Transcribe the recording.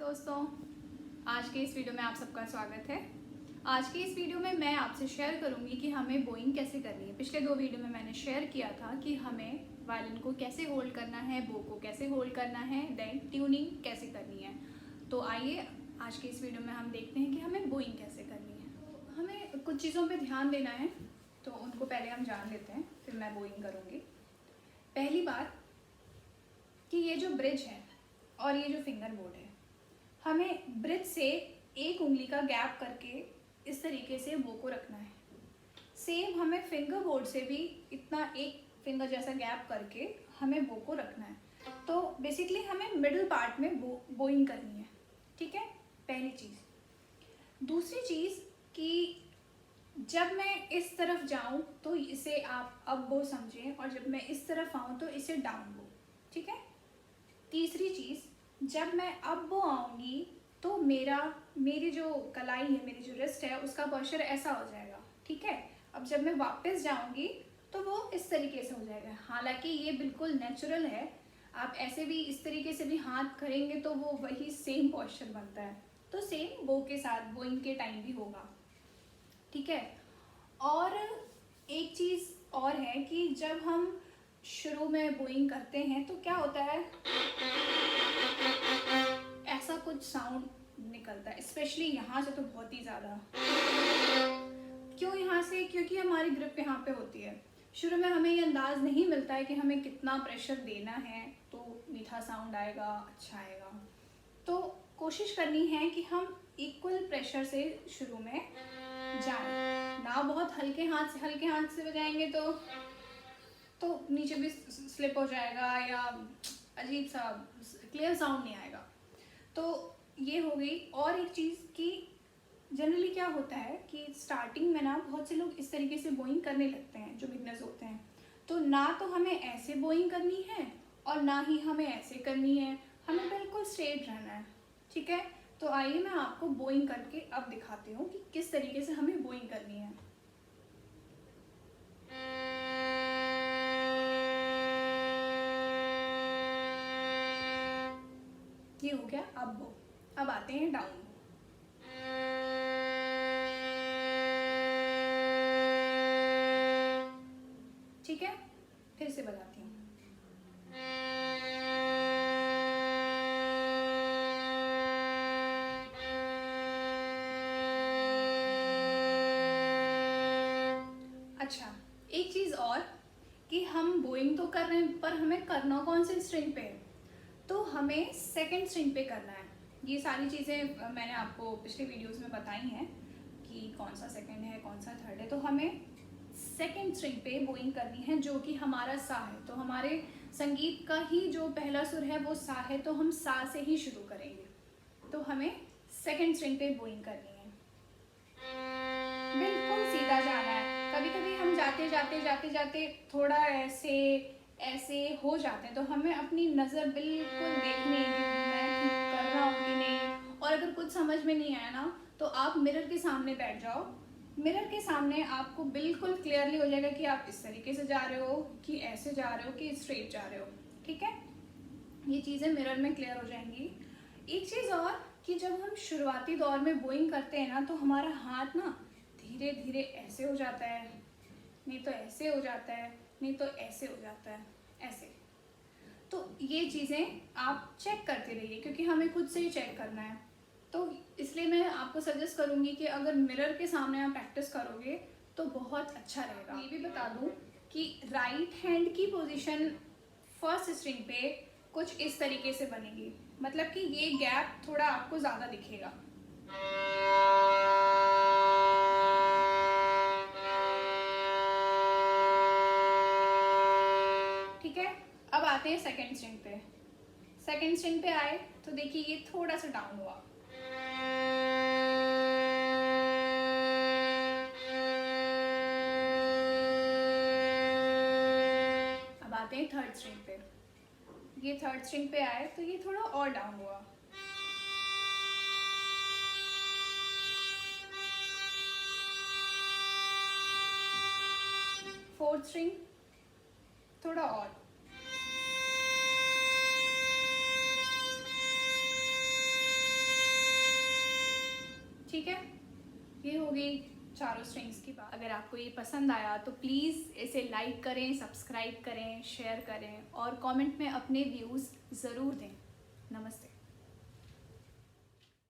दोस्तों, आज के इस वीडियो में आप सबका स्वागत है। आज के इस वीडियो में मैं आपसे शेयर करूंगी कि हमें बोइंग कैसे करनी है। पिछले 2 वीडियो में मैंने शेयर किया था कि हमें वायलिन को कैसे होल्ड करना है, बो को कैसे होल्ड करना है, देन ट्यूनिंग कैसे करनी है। तो आइए आज के इस वीडियो में हम देखते हैं कि हमें बोइंग कैसे करनी है। हमें कुछ चीज़ों पर ध्यान देना है, तो उनको पहले हम जान लेते हैं, फिर मैं बोइंग करूँगी। पहली बात कि ये जो ब्रिज है और ये जो फिंगर बोर्ड है, हमें ब्रिज से एक उंगली का गैप करके इस तरीके से बो को रखना है। सेम हमें फिंगर बोर्ड से भी इतना एक फिंगर जैसा गैप करके हमें बो को रखना है। तो बेसिकली हमें मिडिल पार्ट में बोइंग करनी है, ठीक है, पहली चीज़। दूसरी चीज़ कि जब मैं इस तरफ जाऊं तो इसे आप अप बो समझें, और जब मैं इस तरफ आऊं तो इसे डाउन बो, ठीक है। तीसरी चीज़, जब मैं अप बो आऊँगी तो मेरी जो कलाई है, मेरी जो रिस्ट है, उसका पोस्चर ऐसा हो जाएगा, ठीक है। अब जब मैं वापस जाऊँगी तो वो इस तरीके से हो जाएगा। हालांकि ये बिल्कुल नेचुरल है, आप ऐसे भी इस तरीके से भी हाथ करेंगे तो वो वही सेम पोस्चर बनता है। तो सेम बो के साथ बोइंग के टाइम भी होगा, ठीक है। और एक चीज़ और है कि जब हम शुरू में बोइंग करते हैं तो क्या होता है, ऐसा कुछ साउंड निकलता है, स्पेशली यहाँ से तो बहुत ही ज़्यादा। क्यों यहाँ से? क्योंकि हमारी ग्रिप यहाँ पे होती है। शुरू में हमें ये अंदाज़ नहीं मिलता है कि हमें कितना प्रेशर देना है तो मीठा साउंड आएगा, अच्छा आएगा। तो कोशिश करनी है कि हम इक्वल प्रेशर से शुरू में जाएं, ना बहुत हल्के हाथ से बजाएंगे तो नीचे भी स्लिप हो जाएगा या अजीब सा क्लियर साउंड नहीं आएगा। तो ये हो गई। और एक चीज़ कि जनरली क्या होता है कि स्टार्टिंग में ना बहुत से लोग इस तरीके से बोइंग करने लगते हैं जो बिगनर्स होते हैं। तो ना तो हमें ऐसे बोइंग करनी है और ना ही हमें ऐसे करनी है, हमें बिल्कुल स्ट्रेट रहना है, ठीक है। तो आइए मैं आपको बोइंग करके अब दिखाती हूँ कि किस तरीके से हमें बोइंग करनी है। ये हो गया अब बो। अब आते हैं डाउन। ठीक है, फिर से बताती हूँ। अच्छा, एक चीज़ और कि हम बोइंग तो कर रहे हैं पर हमें करना कौन से स्ट्रिंग पे है, तो हमें सेकंड स्ट्रिंग पे करना है। ये सारी चीज़ें मैंने आपको पिछले वीडियोस में बताई हैं कि कौन सा सेकंड है, कौन सा थर्ड है। तो हमें सेकंड स्ट्रिंग पे बोइंग करनी है, जो कि हमारा सा है। तो हमारे संगीत का ही जो पहला सुर है वो सा है, तो हम सा से ही शुरू करेंगे। तो हमें सेकंड स्ट्रिंग पे बोइंग करनी है, बिल्कुल सीधा जाना है। कभी कभी हम जाते थोड़ा ऐसे हो जाते हैं, तो हमें अपनी नज़र बिल्कुल देखनी है कि मैं ठीक कर रहा हूँ कि नहीं। और अगर कुछ समझ में नहीं आया ना तो आप मिरर के सामने बैठ जाओ। मिरर के सामने आपको बिल्कुल क्लियरली हो जाएगा कि आप इस तरीके से जा रहे हो कि ऐसे जा रहे हो कि स्ट्रेट जा रहे हो, ठीक है। ये चीज़ें मिरर में क्लियर हो जाएंगी। एक चीज़ और कि जब हम शुरुआती दौर में बोइंग करते हैं ना तो हमारा हाथ ना धीरे धीरे ऐसे हो जाता है, नहीं तो ऐसे हो जाता है, नहीं तो ऐसे हो जाता है, ऐसे। तो ये चीज़ें आप चेक करते रहिए क्योंकि हमें खुद से ही चेक करना है। तो इसलिए मैं आपको सजेस्ट करूँगी कि अगर मिरर के सामने आप प्रैक्टिस करोगे तो बहुत अच्छा रहेगा। ये भी बता दूँ कि राइट हैंड की पोजीशन फर्स्ट स्ट्रिंग पे कुछ इस तरीके से बनेगी, मतलब कि ये गैप थोड़ा आपको ज़्यादा दिखेगा। ठीक है, अब आते हैं सेकंड स्ट्रिंग पे। सेकंड स्ट्रिंग पे आए तो देखिए ये थोड़ा सा डाउन हुआ। अब आते हैं थर्ड स्ट्रिंग पे। ये थर्ड स्ट्रिंग पे आए तो ये थोड़ा और डाउन हुआ। फोर्थ स्ट्रिंग थोड़ा और। ठीक है, ये हो गई चारों स्ट्रिंग्स की बात। अगर आपको ये पसंद आया तो प्लीज़ इसे लाइक करें, सब्सक्राइब करें, शेयर करें और कमेंट में अपने व्यूज़ ज़रूर दें। नमस्ते।